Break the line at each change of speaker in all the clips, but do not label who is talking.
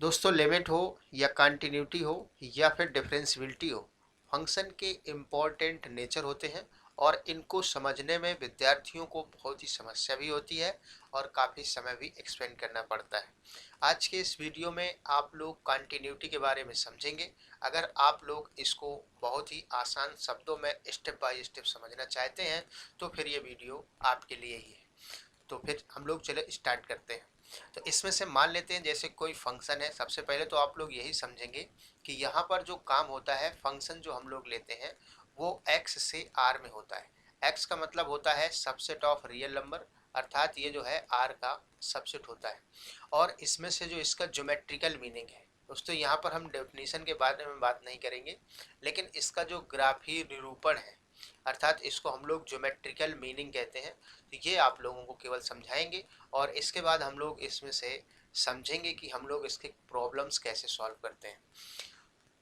दोस्तों लिमिट हो या कंटिन्यूटी हो या फिर डिफरेंशियबिलिटी हो, फंक्शन के इम्पोर्टेंट नेचर होते हैं और इनको समझने में विद्यार्थियों को बहुत ही समस्या भी होती है और काफ़ी समय भी एक्सपेंड करना पड़ता है। आज के इस वीडियो में आप लोग कंटिन्यूटी के बारे में समझेंगे। अगर आप लोग इसको बहुत ही आसान शब्दों में स्टेप बाय स्टेप समझना चाहते हैं तो फिर ये वीडियो आपके लिए ही है। तो फिर हम लोग चले स्टार्ट करते हैं। तो इसमें से मान लेते हैं जैसे कोई फंक्शन है। सबसे पहले तो आप लोग यही समझेंगे कि यहाँ पर जो काम होता है, फंक्शन जो हम लोग लेते हैं वो x से r में होता है। x का मतलब होता है सबसेट ऑफ रियल नंबर, अर्थात ये जो है r का सबसेट होता है। और इसमें से जो इसका ज्योमेट्रिकल मीनिंग है दोस्तों, यहाँ पर हम डेफिनेशन के बारे में बात नहीं करेंगे, लेकिन इसका जो ग्राफी निरूपण है, अर्थात इसको हम लोग ज्योमेट्रिकल मीनिंग कहते हैं। तो ये आप लोगों को केवल समझाएंगे और इसके बाद हम लोग इसमें से समझेंगे कि हम लोग इसके प्रॉब्लम्स कैसे सॉल्व करते हैं।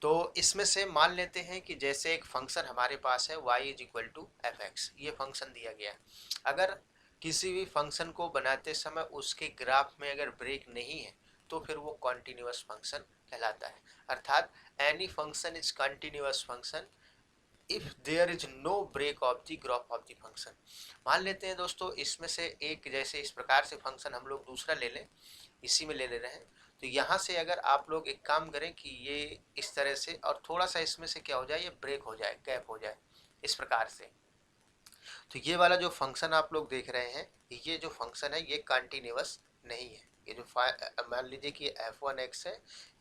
तो इसमें से मान लेते हैं कि जैसे एक फंक्शन हमारे पास है y is equal to f x, ये फंक्शन दिया गया है। अगर किसी भी फंक्शन को बनाते समय उसके ग्राफ में अगर ब्रेक नहीं है तो फिर वो कॉन्टिन्यूअस फंक्शन कहलाता है। अर्थात any function is continuous function if there is no break of the graph of the function. मान लेते हैं दोस्तों इसमें से एक, जैसे इस प्रकार से फंक्शन हम लोग दूसरा ले लें, इसी में ले ले रहे हैं। तो यहाँ से अगर आप लोग एक काम करें कि ये इस तरह से और थोड़ा सा इसमें से क्या हो जाए, ये ब्रेक हो जाए, गैप हो जाए इस प्रकार से। तो ये वाला जो फंक्शन आप लोग देख रहे हैं, ये जो फंक्शन है ये कंटिन्यूअस नहीं है। ये जो मान लीजिए कि f1x है,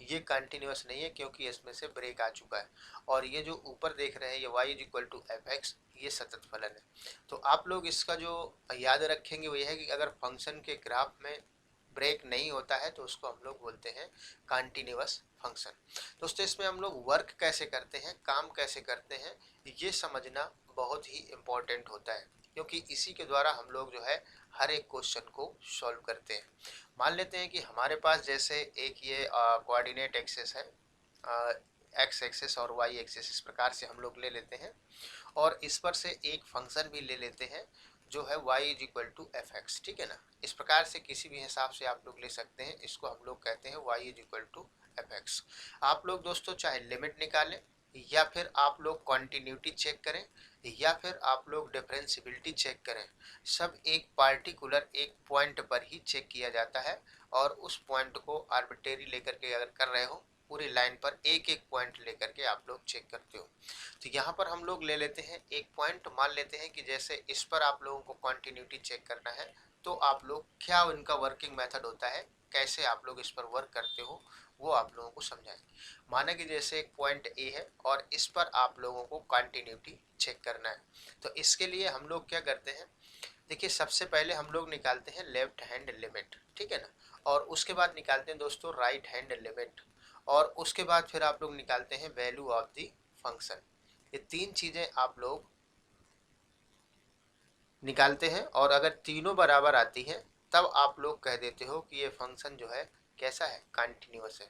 ये कंटिन्यूअस नहीं है क्योंकि इसमें से ब्रेक आ चुका है। और ये जो ऊपर देख रहे हैं ये y is equal to f x, ये सतत फलन है। तो आप लोग इसका जो याद रखेंगे वो ये है कि अगर फंक्शन के ग्राफ में ब्रेक नहीं होता है तो उसको हम लोग बोलते हैं कंटिन्यूअस फंक्शन। दोस्तों इसमें हम लोग वर्क कैसे करते हैं, काम कैसे करते हैं, ये समझना बहुत ही इम्पोर्टेंट होता है, क्योंकि इसी के द्वारा हम लोग जो है हर एक क्वेश्चन को सॉल्व करते हैं। मान लेते हैं कि हमारे पास जैसे एक ये कोऑर्डिनेट एक्सेस है, एक्स एक्सेस और वाई एक्सेस, इस प्रकार से हम लोग ले लेते हैं। और इस पर से एक फंक्शन भी ले लेते हैं जो है y is equal to f x, ठीक है ना। इस प्रकार से किसी भी हिसाब से आप लोग ले सकते हैं, इसको हम लोग कहते हैं y is equal to f x. आप लोग दोस्तों चाहे लिमिट निकालें या फिर आप लोग कॉन्टिन्यूटी चेक करें या फिर आप लोग डिफरेंशियबिलिटी चेक करें, सब एक पार्टिकुलर एक पॉइंट पर ही चेक किया जाता है। और उस पॉइंट को आर्बिट्रेरी लेकर के अगर कर रहे हो, पूरी लाइन पर एक एक पॉइंट लेकर के आप लोग चेक करते हो। तो यहाँ पर हम लोग ले लेते हैं एक पॉइंट, मान लेते हैं कि जैसे इस पर आप लोगों को कंटिन्यूटी चेक करना है, तो आप लोग क्या उनका वर्किंग मेथड होता है, कैसे आप लोग इस पर वर्क करते हो, वो आप लोगों को समझाएंगे। माना कि जैसे एक पॉइंट ए है और इस पर आप लोगों को कंटिन्यूटी चेक करना है। तो इसके लिए हम लोग क्या करते हैं, देखिए सबसे पहले हम लोग निकालते हैं लेफ्ट हैंड लिमिट, ठीक है ना। और उसके बाद निकालते हैं दोस्तों राइट हैंड लिमिट। और उसके बाद फिर आप लोग निकालते हैं वैल्यू ऑफ द फंक्शन। ये तीन चीजें आप लोग निकालते हैं और अगर तीनों बराबर आती हैं तब आप लोग कह देते हो कि ये फंक्शन जो है कैसा है, कंटिन्यूअस है।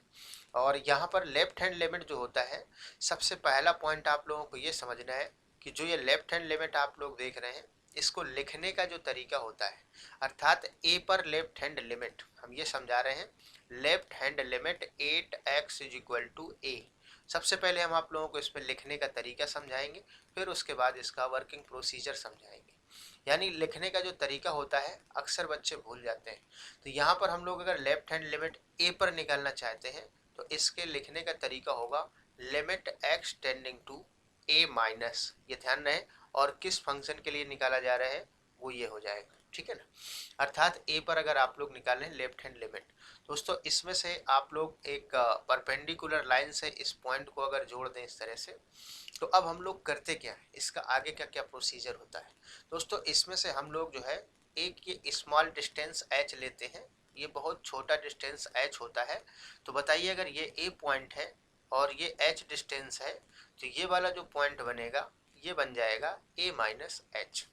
और यहाँ पर लेफ्ट हैंड लिमिट जो होता है, सबसे पहला पॉइंट आप लोगों को ये समझना है कि जो ये लेफ्ट हैंड लिमिट आप लोग देख रहे हैं, इसको लिखने का जो तरीका होता है, अर्थात ए पर लेफ्ट हैंड लिमिट हम ये समझा रहे हैं, left hand limit 8x is equal to a. सबसे पहले हम आप लोगों को इसमें लिखने का तरीका समझाएंगे, फिर उसके बाद इसका वर्किंग प्रोसीजर समझाएंगे। यानी लिखने का जो तरीका होता है अक्सर बच्चे भूल जाते हैं। तो यहाँ पर हम लोग अगर लेफ्ट हैंड लिमिट ए पर निकालना चाहते हैं तो इसके लिखने का तरीका होगा limit x tending to a minus, ये ध्यान रहे। और किस फंक्शन के लिए निकाला जा रहा है वो ये हो जाएगा, ठीक है ना। अर्थात ए पर अगर आप लोग निकालें लेफ्ट हैंड लिमिट, दोस्तों इसमें से आप लोग एक परपेंडिकुलर लाइन से इस पॉइंट को अगर जोड़ दें इस तरह से, तो अब हम लोग करते क्या है, इसका आगे क्या क्या प्रोसीजर होता है। दोस्तों इसमें से हम लोग जो है एक ये स्मॉल डिस्टेंस h लेते हैं, ये बहुत छोटा डिस्टेंस h होता है। तो बताइए अगर ये a पॉइंट है और ये h डिस्टेंस है, तो ये वाला जो पॉइंट बनेगा ये बन जाएगा a माइनस एच।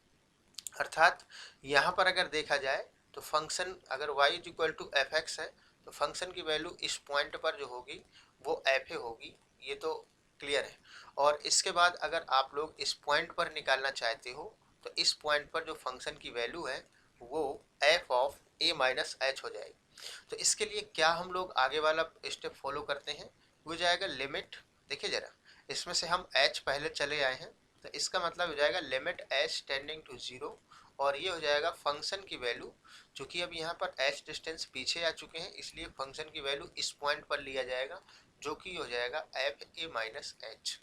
अर्थात यहाँ पर अगर देखा जाए तो फंक्शन अगर y is equal to f x है, तो फंक्शन की वैल्यू इस पॉइंट पर जो होगी वो एफ ए होगी, ये तो क्लियर है। और इसके बाद अगर आप लोग इस पॉइंट पर निकालना चाहते हो तो इस पॉइंट पर जो फंक्शन की वैल्यू है वो F of A minus H हो जाएगी। तो इसके लिए क्या हम लोग आगे वाला स्टेप फॉलो करते हैं, वो जाएगा लिमिट। देखिए जरा, इसमें से हम h पहले चले आए हैं, तो इसका मतलब हो जाएगा लिमिट h टेंडिंग टू 0, और ये हो जाएगा फंक्शन की वैल्यू। चूंकि अब यहाँ पर h डिस्टेंस पीछे आ चुके हैं, इसलिए फंक्शन की वैल्यू इस पॉइंट पर लिया जाएगा, जो कि हो जाएगा एफ ए माइनस एच,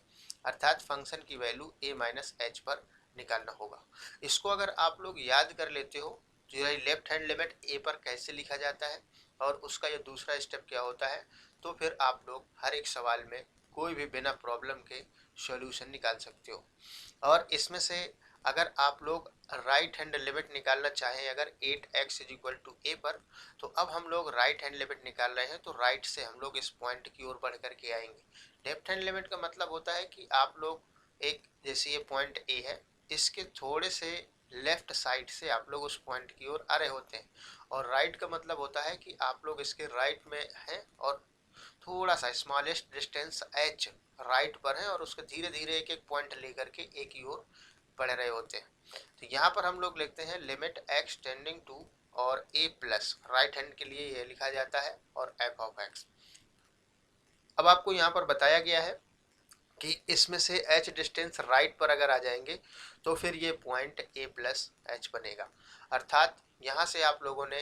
अर्थात फंक्शन की वैल्यू a माइनस एच पर निकालना होगा। इसको अगर आप लोग याद कर लेते हो, तो ये लेफ्ट हैंड लिमिट a पर कैसे लिखा जाता है और उसका ये दूसरा स्टेप क्या होता है, तो फिर आप लोग हर एक सवाल में कोई भी बिना प्रॉब्लम के सॉल्यूशन निकाल सकते हो। और इसमें से अगर आप लोग राइट हैंड लिमिट निकालना चाहें अगर 8x is equal to a पर, तो अब हम लोग राइट हैंड लिमिट निकाल रहे हैं, तो राइट से हम लोग इस पॉइंट की ओर बढ़ करके आएंगे। लेफ्ट हैंड लिमिट का मतलब होता है कि आप लोग एक, जैसे ये पॉइंट a है, इसके थोड़े से लेफ्ट साइड से आप लोग उस पॉइंट की ओर आ रहे होते हैं, और राइट का मतलब होता है कि आप लोग इसके राइट में हैं और थोड़ा सा स्मॉलेस्ट डिस्टेंस h राइट पर है, और उसके धीरे धीरे एक एक पॉइंट लेकर के एक की ओर बढ़ रहे होते हैं। तो यहाँ पर हम लोग लिखते हैं लिमिट x टेंडिंग टू, और a प्लस राइट हैंड के लिए ये लिखा जाता है, और f ऑफ x। अब आपको यहाँ पर बताया गया है कि इसमें से h डिस्टेंस राइट पर अगर आ जाएंगे तो फिर ये पॉइंट a प्लस एच बनेगा। अर्थात यहाँ से आप लोगों ने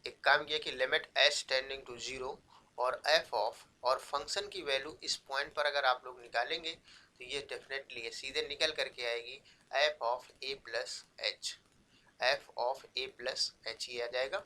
एक काम किया कि लिमिट h टेंडिंग टू 0 और f ऑफ और फंक्शन की वैल्यू इस पॉइंट पर अगर आप लोग निकालेंगे, तो ये डेफिनेटली ये सीधे निकल करके आएगी f of a plus H, f of a plus H ये आ जाएगा।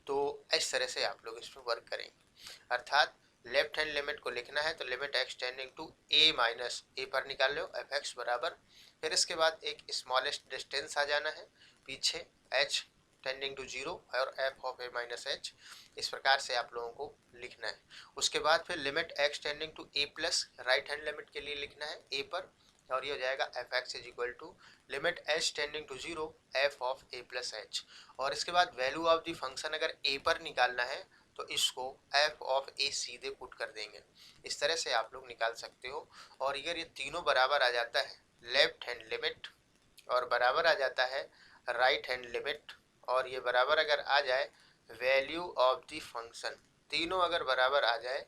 तो इस तरह से आप लोग इस पर वर्क करेंगे। अर्थात लेफ्ट हैंड लिमिट को लिखना है तो limit x tending to a minus a पर निकाल लो एफ एक्स बराबर, फिर इसके बाद एक स्मॉलेस्ट डिस्टेंस आ जाना है पीछे h टेंडिंग टू 0 और f of a minus H, इस प्रकार से आप लोगों को लिखना है। उसके बाद फिर limit x tending to a plus right hand limit के लिए लिखना है a पर, और ये हो जाएगा f x is equal to limit h tending to 0 f of a plus h, और इसके बाद वैल्यू ऑफ द फंक्शन अगर a पर निकालना है तो इसको f ऑफ a सीधे पुट कर देंगे। इस तरह से आप लोग निकाल सकते हो। और अगर ये तीनों बराबर आ जाता है, लेफ्ट हैंड लिमिट और बराबर आ जाता है राइट हैंड लिमिट, और ये बराबर अगर आ जाए वैल्यू ऑफ द फंक्शन, तीनों अगर बराबर आ जाए,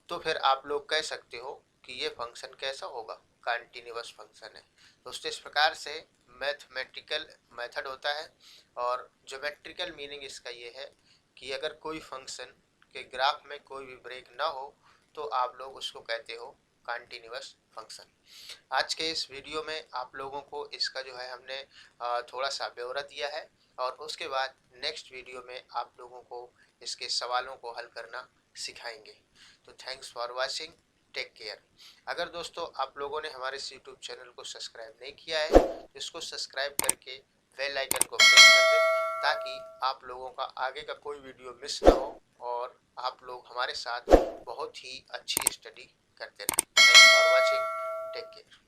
तो फिर आप लोग कह सकते हो कि ये फंक्शन कैसा होगा, कंटिन्यूअस फंक्शन है। दोस्तों इस प्रकार से मैथमेटिकल मेथड होता है, और ज्योमेट्रिकल मीनिंग इसका ये है कि अगर कोई फंक्शन के ग्राफ में कोई भी ब्रेक ना हो, तो आप लोग उसको कहते हो कंटिन्यूअस फंक्शन। आज के इस वीडियो में आप लोगों को इसका जो है हमने थोड़ा सा ब्यौरा दिया है, और उसके बाद नेक्स्ट वीडियो में आप लोगों को इसके सवालों को हल करना सिखाएंगे। तो thanks for watching, take care. अगर दोस्तों आप लोगों ने हमारे इस यूट्यूब चैनल को सब्सक्राइब नहीं किया है, तो इसको सब्सक्राइब करके बेल आइकन को प्रेस कर दें, ताकि आप लोगों का आगे का कोई वीडियो मिस ना हो और आप लोग हमारे साथ बहुत ही अच्छी स्टडी करते रहें। Thanks for watching, take care.